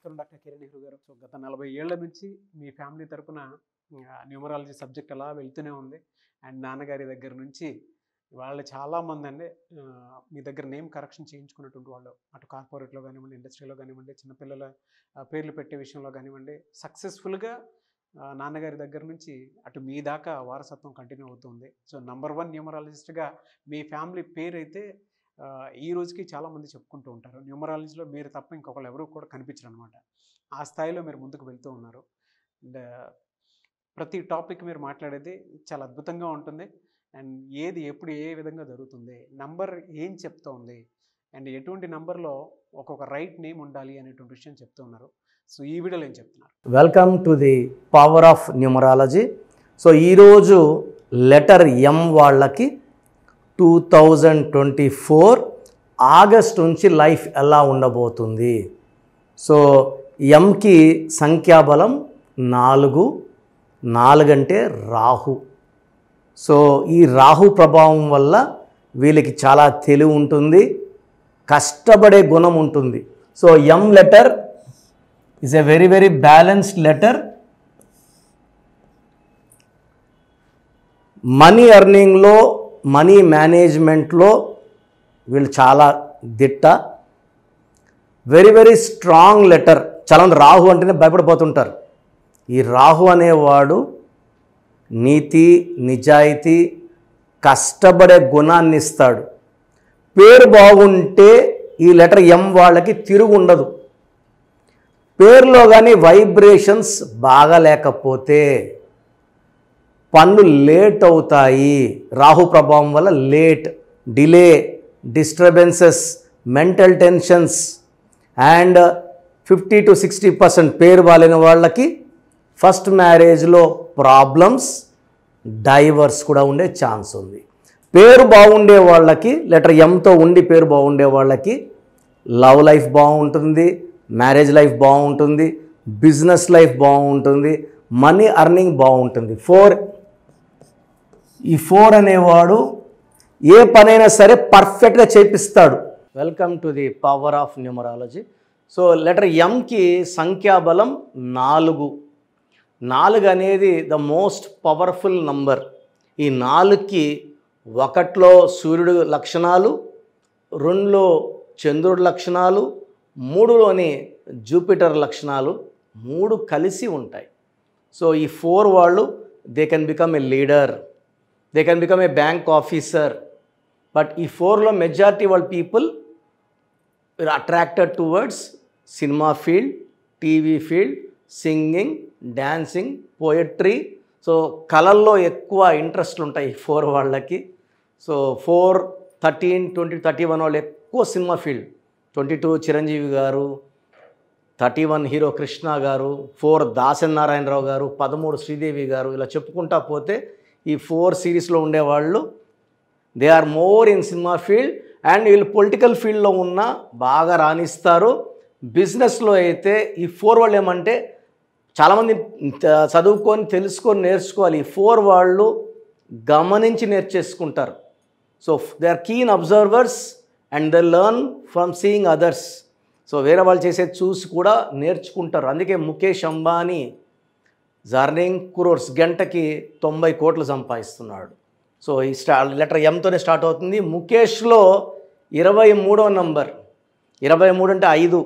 నమస్కారం డాక్టర్ కిరణ్ నెహ్రూ గారు. సో గత 40 ఏళ్ల నుంచి మీ ఫ్యామిలీ తరపున న్యూమరాలజీ సబ్జెక్ట్ అలా వెళ్తూనే ఉంది. అండ్ నాన్నగారి దగ్గర నుంచి వాళ్ళు చాలామంది అండి మీ దగ్గర నేమ్ కరెక్షన్ చేయించుకున్నటువంటి వాళ్ళు, అటు కార్పొరేట్లో కానివ్వండి, ఇండస్ట్రీలో కానివ్వండి, చిన్నపిల్లల పేర్లు పెట్టే విషయంలో కానివ్వండి, సక్సెస్ఫుల్గా నాన్నగారి దగ్గర నుంచి అటు మీ దాకా వారసత్వం కంటిన్యూ అవుతుంది. సో నంబర్ 1 న్యూమరాలజిస్ట్గా మీ ఫ్యామిలీ పేరు అయితే ఈ రోజుకి చాలామంది చెప్పుకుంటూ ఉంటారు. న్యూమరాలజీలో మీరు తప్ప ఇంకొకళ్ళు ఎవరు కూడా కనిపించరు అనమాట. ఆ స్థాయిలో మీరు ముందుకు వెళ్తూ ఉన్నారు. అండ్ ప్రతి టాపిక్ మీరు మాట్లాడేది చాలా అద్భుతంగా ఉంటుంది. అండ్ ఏది ఎప్పుడు ఏ విధంగా జరుగుతుంది, నంబర్ ఏం చెప్తూ ఉంది, అండ్ ఎటువంటి నంబర్లో ఒక్కొక్క రైట్ నేమ్ ఉండాలి అనేటువంటి విషయం చెప్తూ ఉన్నారు. సో ఈ వీడియోలో ఏం చెప్తున్నారు? Welcome to the power of numerology. So ఈరోజు లెటర్ ఎం వాళ్ళకి 2024 ఆగస్ట్ నుంచి లైఫ్ ఎలా ఉండబోతుంది. సో ఎంకి సంఖ్యాబలం 4 అంటే రాహు. సో ఈ రాహు ప్రభావం వల్ల వీళ్ళకి చాలా తెలివి ఉంటుంది, కష్టపడే గుణం ఉంటుంది. So M letter is a very very balanced letter. Money ఎర్నింగ్లో, మనీ మేనేజ్మెంట్లో వీళ్ళు చాలా దిట్ట. Very very strong letter. చాలామంది రాహు అంటేనే భయపడిపోతుంటారు. ఈ రాహు అనేవాడు నీతి, నిజాయితీ, కష్టపడే గుణాన్ని ఇస్తాడు. పేరు బాగుంటే ఈ లెటర్ ఎం వాళ్ళకి తిరుగు ఉండదు. పేరులో కానీ వైబ్రేషన్స్ బాగా లేకపోతే పనులు లేట్ అవుతాయి. రాహు ప్రభావం వల్ల late, delay, disturbances, mental tensions. And 50 to 60% పేరు బాలేని వాళ్ళకి ఫస్ట్ మ్యారేజ్లో ప్రాబ్లమ్స్, డైవర్స్ కూడా ఉండే ఛాన్స్ ఉంది. పేరు బాగుండే వాళ్ళకి, లెటర్ ఎంతో ఉండి పేరు బాగుండే వాళ్ళకి లవ్ లైఫ్ బాగుంటుంది, మ్యారేజ్ లైఫ్ బాగుంటుంది, బిజినెస్ లైఫ్ బాగుంటుంది, మనీ అర్నింగ్ బాగుంటుంది. ఈ 4 అనేవాడు ఏ పనైనా సరే పర్ఫెక్ట్గా చేపిస్తాడు. Welcome to the power of numerology. So letter ఎంకి సంఖ్యాబలం 4 అనేది ద మోస్ట్ పవర్ఫుల్ నంబర్. ఈ 4కి 1లో సూర్యుడు లక్షణాలు, 2లో చంద్రుడి లక్షణాలు, 3లోని జూపిటర్ లక్షణాలు 3 కలిసి ఉంటాయి. సో ఈ 4 వాళ్ళు they can become a leader, they can become a bank officer. But ఈ 4లో మెజారిటీ వాళ్ళ people attracted towards cinema field, TV field, singing, dancing, poetry. So కళల్లో ఎక్కువ ఇంట్రెస్ట్లు ఉంటాయి ఈ 4 వాళ్ళకి. సో 4, 13, 20, 31 వాళ్ళు ఎక్కువ సినిమా ఫీల్డ్. 22 చిరంజీవి గారు, 31 హీరో కృష్ణ గారు, 4 దాసరి నారాయణరావు గారు, 13 శ్రీదేవి గారు, ఇలా చెప్పుకుంటా పోతే ఈ 4 సిరీస్లో ఉండేవాళ్ళు they are more in cinema field. And వీళ్ళు పొలిటికల్ ఫీల్డ్లో ఉన్న బాగా రాణిస్తారు. బిజినెస్లో అయితే ఈ 4 వాళ్ళు ఏమంటే చాలామంది చదువుకొని, తెలుసుకొని, నేర్చుకోవాలి. ఈ 4 వాళ్ళు గమనించి నేర్చేసుకుంటారు. So they are keen observers and they learn from seeing others. So వేరే వాళ్ళు చేసేది చూసి కూడా నేర్చుకుంటారు. అందుకే ముఖేష్ అంబానీ జర్నింగ్ క్రోర్స్, గంటకి 90 కోట్లు సంపాదిస్తున్నాడు. సో ఈ లెటర్ ఎంతోనే స్టార్ట్ అవుతుంది. ముఖేష్లో 23వ నంబర్, 23 అంటే 5.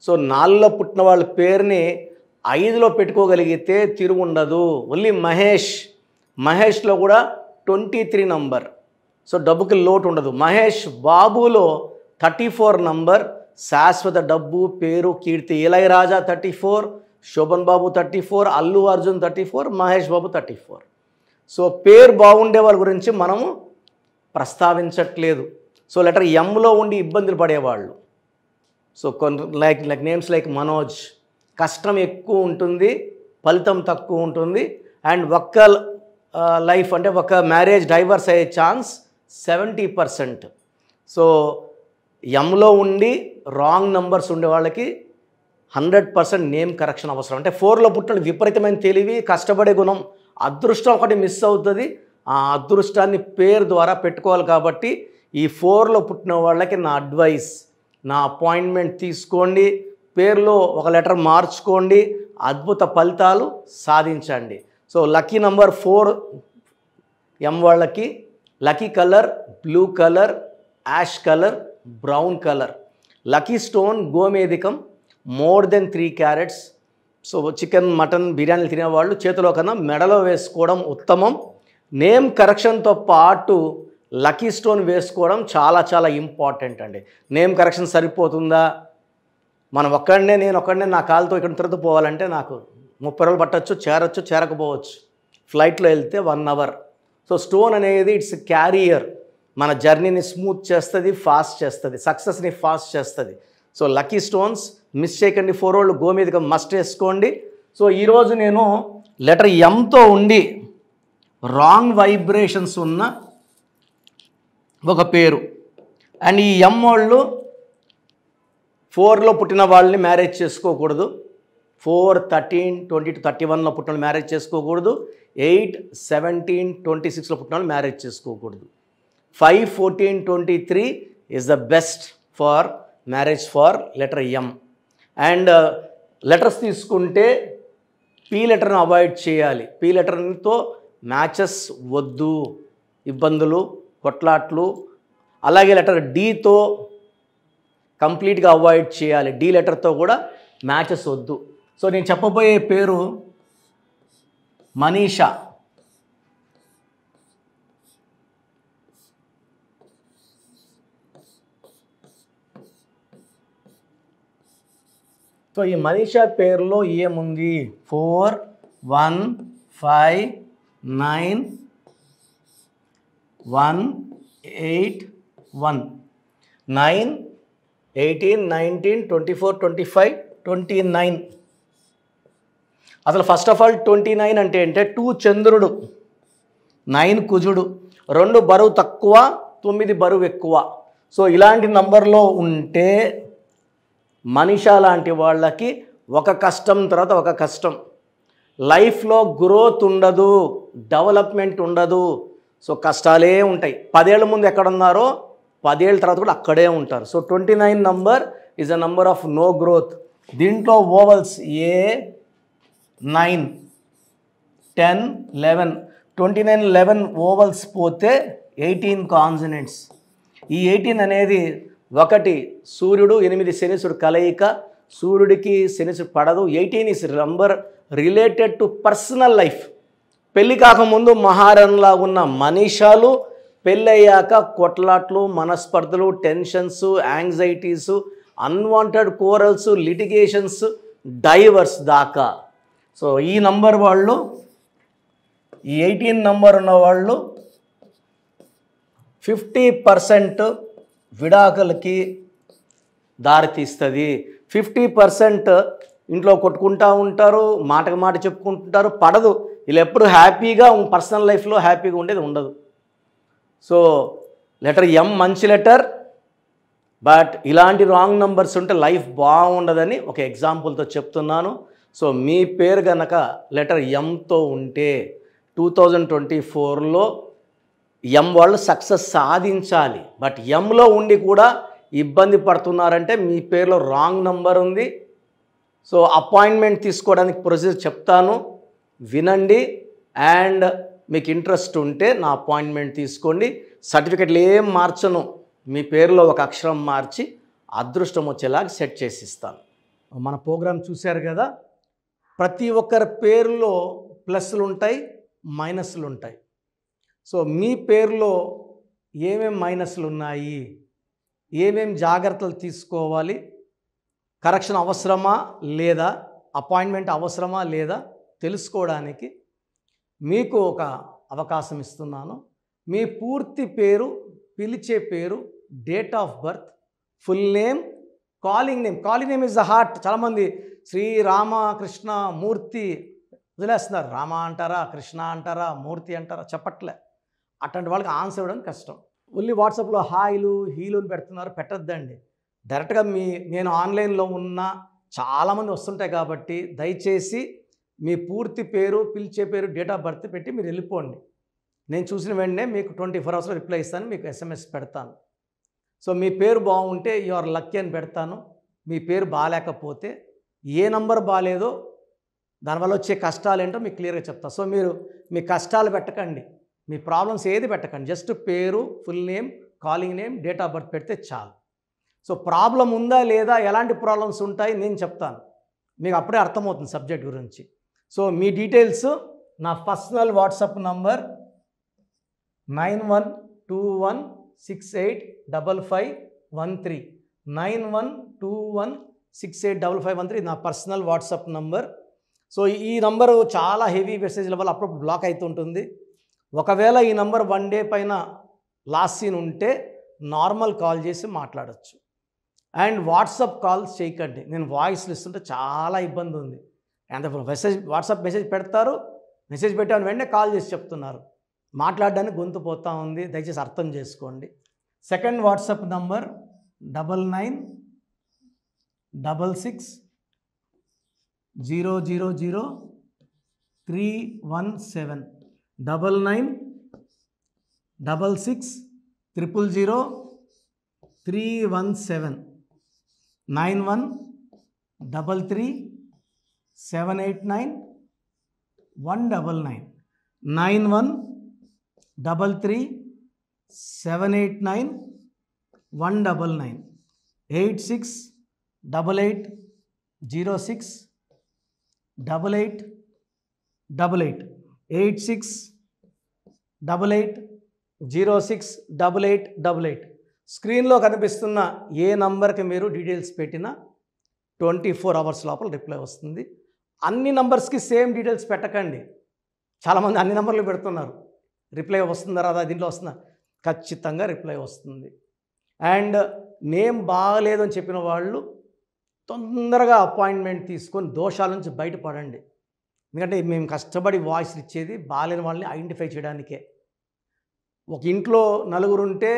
సో 4లో పుట్టిన వాళ్ళ పేరుని 5లో పెట్టుకోగలిగితే తిరుగు ఉండదు. ఓన్లీ మహేష్లో కూడా 23 నంబర్. సో డబ్బుకి లోటు ఉండదు. మహేష్ బాబులో 34 నంబర్, శాశ్వత డబ్బు, పేరు, కీర్తి. ఇళయరాజా 34, శోభన్ బాబు 34, అల్లు అర్జున్ 34, మహేష్ బాబు 34. సో పేరు బాగుండే వాళ్ళ గురించి మనము ప్రస్తావించట్లేదు. సో లెటర్ ఎంలో ఉండి ఇబ్బందులు పడేవాళ్ళు, సో కొన్ని లైక్ నేమ్స్ లైక్ మనోజ్, కష్టం ఎక్కువ ఉంటుంది, ఫలితం తక్కువ ఉంటుంది. అండ్ ఒక్క లైఫ్ అంటే ఒక మ్యారేజ్ డైవర్స్ అయ్యే ఛాన్స్ 70%. సో ఎంలో ఉండి రాంగ్ నంబర్స్ ఉండే వాళ్ళకి 100% నేమ్ కరెక్షన్ అవసరం. అంటే 4లో పుట్టిన విపరీతమైన తెలివి, కష్టపడే గుణం, అదృష్టం ఒకటి మిస్ అవుతుంది. ఆ అదృష్టాన్ని పేరు ద్వారా పెట్టుకోవాలి. కాబట్టి ఈ 4లో పుట్టిన వాళ్ళకి నా అడ్వైస్, నా అపాయింట్మెంట్ తీసుకోండి, పేరులో ఒక లెటర్ మార్చుకోండి, అద్భుత ఫలితాలు సాధించండి. సో లక్కీ నంబర్ 4 ఎం వాళ్ళకి lucky colour blue colour, ash colour, brown colour. Lucky stone గోమేధికం, more than 3 carats. So chicken, mutton, బిర్యానీలు తినేవాళ్ళు చేతిలో కన్నా మెడలో వేసుకోవడం ఉత్తమం. నేమ్ కరెక్షన్తో పాటు లక్కీ స్టోన్ వేసుకోవడం చాలా చాలా ఇంపార్టెంట్ అండి. నేమ్ కరెక్షన్ సరిపోతుందా? నేను ఒక్కడనే నా కాలుతో ఇక్కడ తిరుగుతూ పోవాలంటే నాకు 30 రోజులు పట్టచ్చు, చేరచ్చు, చేరకపోవచ్చు. ఫ్లైట్లో వెళ్తే 1 అవర్. సో స్టోన్ అనేది ఇట్స్ క్యారియర్, మన జర్నీని స్మూత్ చేస్తుంది, ఫాస్ట్ చేస్తుంది, సక్సెస్ని ఫాస్ట్ చేస్తుంది. సో లక్కీ స్టోన్స్ మిస్ చేయకండి. 4 రోజులు గోమేధికం మస్ట్ వేసుకోండి. సో ఈరోజు నేను లెటర్ ఎంతో ఉండి రాంగ్ వైబ్రేషన్స్ ఉన్న ఒక పేరు, అండ్ ఈ ఎం వాళ్ళు 4లో పుట్టిన వాళ్ళని మ్యారేజ్ చేసుకోకూడదు. 4, 13, 20 to 31లో పుట్టిన వాళ్ళు మ్యారేజ్ చేసుకోకూడదు. 8, 17, 26లో పుట్టిన వాళ్ళు మ్యారేజ్ చేసుకోకూడదు. 5, 14, 23 is the best for marriage for letter M. And letters తీసుకుంటే పీ లెటర్ని అవాయిడ్ చేయాలి. పీ లెటర్తో మ్యాచెస్ వద్దు, ఇబ్బందులు, కొట్లాట్లు. అలాగే లెటర్ డీతో కంప్లీట్గా అవాయిడ్ చేయాలి. డి లెటర్తో కూడా మ్యాచెస్ వద్దు. సో నేను చెప్పబోయే పేరు మనీషా. సో ఈ మనీషా పేరులో ఏముంది? 4, 1, 5, 9, 1, 8, 1, 9, 18, 19, 24, 25, 29. అసలు ఫస్ట్ ఆఫ్ ఆల్ 29 అంటే 2 చంద్రుడు, 9 కుజుడు, 2 బరువు తక్కువ, 9 బరువు ఎక్కువ. సో ఇలాంటి నంబర్లో ఉంటే మనీషా లాంటి వాళ్ళకి ఒక కష్టం తర్వాత ఒక కష్టం. లైఫ్లో గ్రోత్ ఉండదు, డెవలప్మెంట్ ఉండదు. సో కష్టాలే ఉంటాయి. 10 ఏళ్ళ ముందు ఎక్కడున్నారో 10 ఏళ్ళ తర్వాత కూడా అక్కడే ఉంటారు. So 29 number is a number of no growth. దీంట్లో ఓవల్స్ ఏ 9, 10, 11, 29, 11 ఓవల్స్ పోతే 18 కాన్సనెంట్స్. ఈ 18 అనేది 1 సూర్యుడు, 8 శనీశ్వరుడు కలయిక. సూర్యుడికి శనీశ్వరుడు పడదు. 18 is number related to personal life. పెళ్ళి కాకముందు మహారాణిలా ఉన్న మనీషాలు పెళ్ళయ్యాక కొట్లాట్లు, మనస్పర్ధలు, tensions, anxieties, unwanted corals, litigations, divorce దాకా. సో ఈ నంబర్ వాళ్ళు, ఈ 18 నంబర్ ఉన్న వాళ్ళు 50% విడాకులకి దారితీస్తుంది. 50% ఇంట్లో కొట్టుకుంటూ ఉంటారు, మాటకు మాట చెప్పుకుంటుంటారు, పడదు. వీళ్ళు ఎప్పుడు హ్యాపీగా పర్సనల్ లైఫ్లో హ్యాపీగా ఉండేది ఉండదు. సో లెటర్ ఎం మంచి లెటర్, బట్ ఇలాంటి రాంగ్ నంబర్స్ ఉంటే లైఫ్ బాగుండదని ఒక ఎగ్జాంపుల్తో చెప్తున్నాను. సో మీ పేరు కనుక లెటర్ ఎంతో ఉంటే 2024లో ఎం వాళ్ళు సక్సెస్ సాధించాలి. బట్ ఎంలో ఉండి కూడా ఇబ్బంది పడుతున్నారంటే మీ పేరులో రాంగ్ నంబర్ ఉంది. సో అపాయింట్మెంట్ తీసుకోవడానికి ప్రొసీజర్ చెప్తాను, వినండి. అండ్ మీకు ఇంట్రెస్ట్ ఉంటే నా అపాయింట్మెంట్ తీసుకోండి. సర్టిఫికెట్లు ఏం మార్చను, మీ పేరులో ఒక అక్షరం మార్చి అదృష్టం వచ్చేలాగా సెట్ చేసి ఇస్తాను. మన ప్రోగ్రాం చూశారు కదా, ప్రతి ఒక్కరి పేరులో ప్లస్లు ఉంటాయి, మైనస్లు ఉంటాయి. సో మీ పేరులో ఏమేం మైనస్లు ఉన్నాయి, ఏమేం జాగ్రత్తలు తీసుకోవాలి, కరెక్షన్ అవసరమా లేదా, అపాయింట్మెంట్ అవసరమా లేదా తెలుసుకోవడానికి మీకు ఒక అవకాశం ఇస్తున్నాను. మీ పూర్తి పేరు, పిలిచే పేరు, date of birth, full name, calling name. Calling name is the heart. చాలామంది శ్రీ రామ కృష్ణ మూర్తి వదిలేస్తున్నారు. రామ అంటారా, కృష్ణ అంటారా, మూర్తి అంటారా చెప్పట్లే. అట్లాంటి వాళ్ళకి ఆన్సర్ ఇవ్వడం కష్టం. ఓన్లీ వాట్సాప్లో హాయిలు హీలు పెడుతున్నారు, పెట్టద్దండి. డైరెక్ట్గా నేను ఆన్లైన్లో ఉన్న చాలామంది వస్తుంటాయి కాబట్టి దయచేసి మీ పూర్తి పేరు, పిలిచే పేరు, డేట్ ఆఫ్ బర్త్ పెట్టి మీరు వెళ్ళిపోండి. నేను చూసిన వెంటనే మీకు 24 అవర్స్లో రిప్లై ఇస్తాను, మీకు SMS పెడతాను. సో మీ పేరు బాగుంటే యు ఆర్ లక్కీ అని పెడతాను. మీ పేరు బాగాలేకపోతే ఏ నంబర్ బాగాలేదో దానివల్ల వచ్చే కష్టాలు ఏంటో మీకు క్లియర్గా చెప్తా. సో మీరు మీ కష్టాలు పెట్టకండి, మీ ప్రాబ్లమ్స్ ఏది పెట్టకండి, జస్ట్ పేరు, full name, calling name, date of birth పెడితే చాలు. సో ప్రాబ్లం ఉందా లేదా, ఎలాంటి ప్రాబ్లమ్స్ ఉంటాయి నేను చెప్తాను, మీకు అప్పుడే అర్థమవుతుంది సబ్జెక్ట్ గురించి. సో మీ డీటెయిల్స్ నా పర్సనల్ వాట్సాప్ నంబర్ 9121685513 9121685513 నా పర్సనల్ వాట్సాప్ నంబర్. సో ఈ నంబరు చాలా హెవీ మెసేజ్ల వల్ల అప్పుడప్పుడు బ్లాక్ అవుతుంటుంది. ఒకవేళ ఈ నంబర్ 1 డే పైన లాస్ట్ సీన్ ఉంటే నార్మల్ కాల్ చేసి మాట్లాడచ్చు. అండ్ వాట్సాప్ కాల్స్ చేయకండి, నేను వాయిస్లు ఇస్తుంటే చాలా ఇబ్బంది ఉంది. అంత వాట్సాప్ మెసేజ్ పెడతారు, మెసేజ్ పెట్టాను వెంటనే కాల్ చేసి చెప్తున్నారు, మాట్లాడడానికి గొంతు పోతా ఉంది, దయచేసి అర్థం చేసుకోండి. Second WhatsApp number 9966000317 9966000317 9133789199 9133789199 8688068888 8688068888. స్క్రీన్లో కనిపిస్తున్న ఏ నంబర్కి మీరు డీటెయిల్స్ పెట్టినా 24 అవర్స్ లోపల రిప్లై వస్తుంది. అన్ని నంబర్స్కి సేమ్ డీటెయిల్స్ పెట్టకండి, చాలామంది అన్ని నంబర్లు పెడుతున్నారు, రిప్లై వస్తుందా రాదా, దీంట్లో వస్తుందా, ఖచ్చితంగా రిప్లై వస్తుంది. అండ్ నేమ్ బాగలేదు అని చెప్పిన వాళ్ళు తొందరగా అపాయింట్మెంట్ తీసుకొని దోషాల నుంచి బయటపడండి. ఎందుకంటే మేము కష్టపడి వాయిస్ ఇచ్చేది బాగాలేని వాళ్ళని ఐడెంటిఫై చేయడానికే. ఒక ఇంట్లో నలుగురు ఉంటే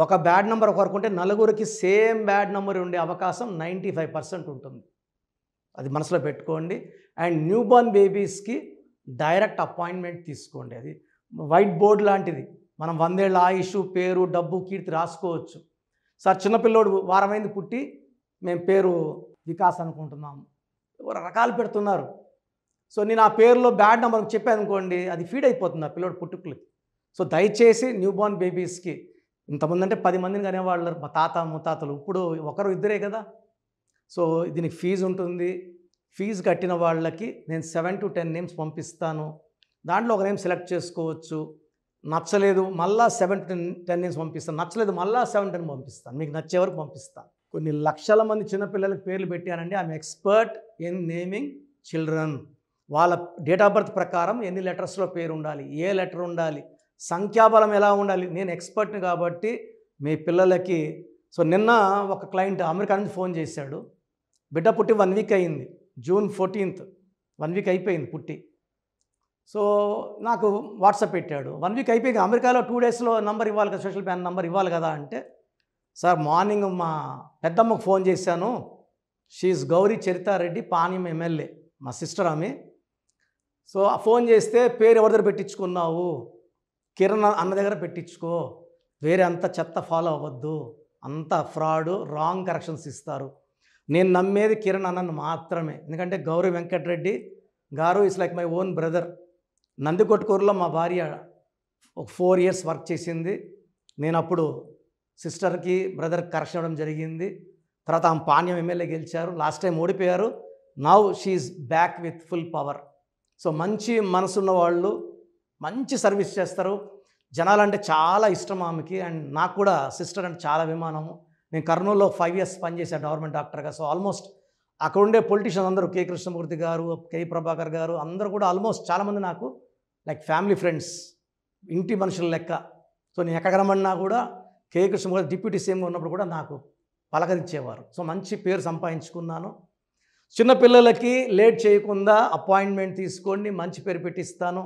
ఒక బ్యాడ్ నెంబర్ ఒకరికి ఉంటే నలుగురికి సేమ్ బ్యాడ్ నెంబర్ ఉండే అవకాశం 95% ఉంటుంది, అది మనసులో పెట్టుకోండి. అండ్ న్యూ బోర్న్ బేబీస్కి డైరెక్ట్ అపాయింట్మెంట్ తీసుకోండి, అది వైట్ బోర్డ్ లాంటిది, మనం 100 ఏళ్ళ ఆయుష్, పేరు, డబ్బు, కీర్తి రాసుకోవచ్చు. సార్ చిన్నపిల్లోడు వారమైంది పుట్టి మేము పేరు వికాస్ అనుకుంటున్నాము, రకాలు పెడుతున్నారు. సో నేను ఆ పేరులో బ్యాడ్ నెంబర్ చెప్పాను అనుకోండి, అది ఫీడ్ అయిపోతుంది ఆ పిల్లోడు పుట్టుకులకి. సో దయచేసి న్యూ బోర్న్ బేబీస్కి, ఇంతమంది అంటే 10 మందిని కనేవాళ్ళు మా తాత ముత్తాతలు, ఇప్పుడు ఒకరు ఇద్దరే కదా. సో దీనికి ఫీజు ఉంటుంది, ఫీజు కట్టిన వాళ్ళకి నేను 7 to 10 నేమ్స్ పంపిస్తాను, దాంట్లో ఒక నేమ్ సెలెక్ట్ చేసుకోవచ్చు. నచ్చలేదు మళ్ళా 7 to 10 నేమ్స్ పంపిస్తాను, నచ్చలేదు మళ్ళా 7 to 10 పంపిస్తాను, మీకు నచ్చే వరకు పంపిస్తాను. కొన్ని లక్షల మంది చిన్నపిల్లలకి పేర్లు పెట్టానండి, I'm expert in naming children. వాళ్ళ డేట్ ఆఫ్ బర్త్ ప్రకారం ఎన్ని లెటర్స్లో పేరు ఉండాలి, ఏ లెటర్ ఉండాలి, సంఖ్యాబలం ఎలా ఉండాలి, నేను ఎక్స్పర్ట్ని కాబట్టి మీ పిల్లలకి. సో నిన్న ఒక క్లయింట్ అమెరికా నుంచి ఫోన్ చేశాడు, బిడ్డ పుట్టి 1 వీక్ అయింది, June 14th 1 వీక్ అయిపోయింది పుట్టి. సో నాకు వాట్సాప్ పెట్టాడు, 1 వీక్ అయిపోయింది, అమెరికాలో 2 డేస్లో నంబర్ ఇవ్వాలి కదా, సోషల్ ప్యాన్ నంబర్ ఇవ్వాలి కదా అంటే, సార్ మార్నింగ్ మా పెద్దమ్మకు ఫోన్ చేశాను, షీఈస్ గౌరీ చరితారెడ్డి, పాణ్యం ఎమ్మెల్యే, మా సిస్టర్ ఆమె. సో ఫోన్ చేస్తే పేరు ఎవరి దగ్గర పెట్టించుకున్నావు, కిరణ్ అన్న దగ్గర పెట్టించుకో, వేరే అంత చెత్త ఫాలో అవ్వద్దు, అంత ఫ్రాడ్, రాంగ్ కరెక్షన్స్ ఇస్తారు. నేను నమ్మేది కిరణ్ అన్నను మాత్రమే, ఎందుకంటే గౌరీ వెంకటరెడ్డి గారు is like my own brother. నందికొట్కూరులో మా భార్య ఒక 4 years వర్క్ చేసింది, నేను అప్పుడు సిస్టర్కి బ్రదర్కి కరెక్షన్ ఇవ్వడం జరిగింది. తర్వాత ఆమె పాణ్యం ఎమ్మెల్యే గెలిచారు, లాస్ట్ టైం ఓడిపోయారు, now she is back with full power. So మంచి మనసున్న వాళ్ళు మంచి సర్వీస్ చేస్తారు, జనాలంటే చాలా ఇష్టం ఆమెకి. అండ్ నాకు కూడా సిస్టర్ అంటే చాలా అభిమానము. నేను కర్నూలులో 5 years పనిచేశాను గవర్నమెంట్ డాక్టర్గా. సో ఆల్మోస్ట్ అక్కడ ఉండే పొలిటీషియన్స్ అందరూ, కె కృష్ణమూర్తి గారు, కె ప్రభాకర్ గారు, అందరూ కూడా ఆల్మోస్ట్ చాలామంది నాకు లైక్ ఫ్యామిలీ ఫ్రెండ్స్, ఇంటి మనుషుల లెక్క. సో నేను ఎక్కడ రమ్మన్నా కూడా కె కృష్ణమూర్తి డిప్యూటీ సీఎంగా ఉన్నప్పుడు కూడా నాకు పలకరించేవారు. సో మంచి పేరు సంపాదించుకున్నాను. చిన్నపిల్లలకి లేట్ చేయకుండా అపాయింట్మెంట్ తీసుకోండి, మంచి పేరు పెట్టిస్తాను.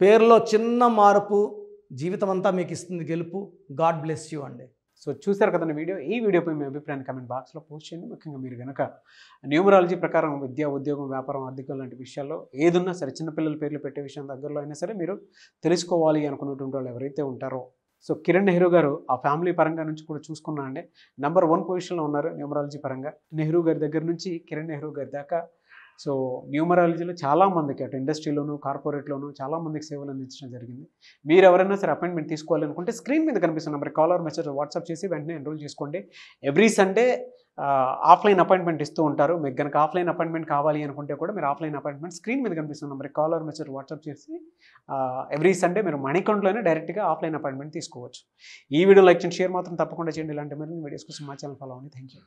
పేరులో చిన్న మార్పు జీవితం అంతా మీకు ఇస్తుంది గెలుపు. గాడ్ బ్లెస్ యూ అండి. సో చూసారు కదండి వీడియో. ఈ వీడియోపై మీ అభిప్రాయాన్ని కమెంట్ బాక్స్లో పోస్ట్ చేయండి. ముఖ్యంగా మీరు కనుక న్యూమరాలజీ ప్రకారం విద్య, ఉద్యోగం, వ్యాపారం, ఆర్థికం లాంటి విషయాల్లో ఏదున్నా సరే, చిన్నపిల్లల పేర్లు పెట్టే విషయం దగ్గరలో అయినా సరే మీరు తెలుసుకోవాలి అనుకున్నటువంటి వాళ్ళు ఎవరైతే ఉంటారో సో కిరణ్ నెహ్రూ గారు ఆ ఫ్యామిలీ పరంగా నుంచి కూడా చూసుకున్నా అండి నెంబర్ 1 పొజిషన్లో ఉన్నారు న్యూమరాలజీ పరంగా. నెహ్రూ గారి దగ్గర నుంచి కిరణ్ నెహ్రూ గారి దాకా సో న్యూమరాలజీలో చాలామందికి అటు ఇండస్ట్రీలోను కార్పొరేట్లోను చాలామందికి సేవలు అందించడం జరిగింది. మీరు ఎవరైనా సరే అపాయింట్మెంట్ తీసుకోవాలనుకుంటే స్క్రీన్ మీద కనిపిస్తున్న number call or message WhatsApp చేసి వెంటనే ఎన్రోల్ చేసుకోండి. ఎవ్రీ సండే ఆఫ్లైన్ అపాయింట్మెంట్ ఇస్తూ ఉంటారు. మీకు కనుక ఆఫ్లైన్ అపాయింట్మెంట్ కావాలి అనుకుంటే కూడా మీరు ఆఫ్లైన్ అపాయింట్మెంట్ స్క్రీన్ మీద కనిపిస్తున్న number call or message WhatsApp చేసి ఎవ్రీ సండే మీరు మణికంఠలోనే డైరెక్ట్గా ఆఫ్లైన్ అపాయింట్మెంట్ తీసుకోవచ్చు. ఈ వీడియో లైక్ చేయండి, షేర్ మాత్రం తప్పకుండా చేయండి. ఇలాంటి మరిన్ని వీడియోస్ కోసం మా ఛానల్ ఫాలో అవ్వండి. Thank you.